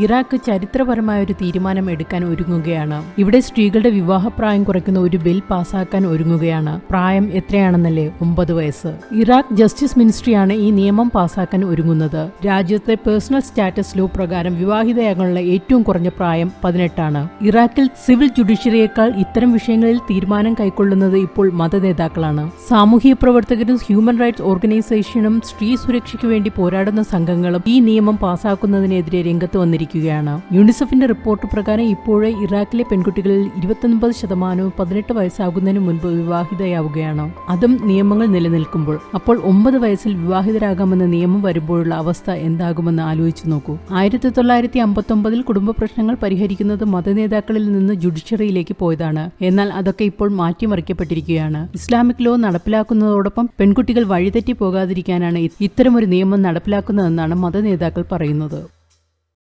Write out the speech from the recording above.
Iraq ചരിത്രപരമായ ഒരു തീരുമാനം എടുക്കാൻ ഒരുങ്ങുകയാണ്. ഇവിടെ സ്ത്രീകളുടെ വിവാഹപ്രായം കുറയ്ക്കുന്ന ഒരു ബിൽ പാസാക്കാൻ ഒരുങ്ങുകയാണ്. പ്രായം എത്രയാണെന്നല്ലേ? 9 വയസ്സ്. ഇറാഖ് ജസ്റ്റിസ് മിനിസ്ട്രിയാണ് ഈ നിയമം പാസാക്കാൻ ഒരുങ്ങുന്നത്. രാജ്യത്തെ പേഴ്സണൽ സ്റ്റാറ്റസ് ലോ പ്രകാരം വിവാഹിതയാകാനുള്ള ഏറ്റവും കുറഞ്ഞ പ്രായം 18 ആണ്. ഇറാഖിൽ സിവിൽ ജുഡീഷ്യറിയേക്കാൾ ഇത്തരം വിഷയങ്ങളിൽ തീരുമാനം കൈക്കൊള്ളുന്നത് ഇപ്പോൾ മതനേതാക്കളാണ്. സാമൂഹിക പ്രവർത്തകരും ഹ്യൂമൻ റൈറ്റ്സ് ഓർഗനൈസേഷനും സ്ത്രീ സുരക്ഷയ്ക്ക് വേണ്ടി പോരാടുന്ന സംഘങ്ങളും ഈ നിയമം പാസാക്കുന്നതിനെതിരെ രംഗത്ത് വന്നിരിക്കുകയാണ്. യൂണിസെഫിന്റെ റിപ്പോർട്ട് പ്രകാരം ഇപ്പോഴേ ഇറാഖിലെ പെൺകുട്ടികളിൽ 29% 18 വയസ്സാകുന്നതിന് മുൻപ് വിവാഹിതയാവുകയാണ്. അതും നിയമങ്ങൾ നിലനിൽക്കുമ്പോൾ. അപ്പോൾ 9 വയസ്സിൽ വിവാഹിതരാകാമെന്ന നിയമം വരുമ്പോഴുള്ള അവസ്ഥ എന്താകുമെന്ന് ആലോചിച്ചു നോക്കൂ. 1959 കുടുംബ പ്രശ്നങ്ങൾ പരിഹരിക്കുന്നത് മതനേതാക്കളിൽ നിന്ന് ജുഡീഷ്യറിയിലേക്ക് പോയതാണ്. എന്നാൽ അതൊക്കെ ഇപ്പോൾ മാറ്റിമറിക്കപ്പെട്ടിരിക്കുകയാണ്. ഇസ്ലാമിക് ലോ നടപ്പിലാക്കുന്നതോടൊപ്പം പെൺകുട്ടികൾ വഴിതെറ്റി പോകാതിരിക്കാനാണ് ഇത്തരമൊരു നിയമം നടപ്പിലാക്കുന്നതെന്നാണ് മതനേതാക്കൾ പറയുന്നത്.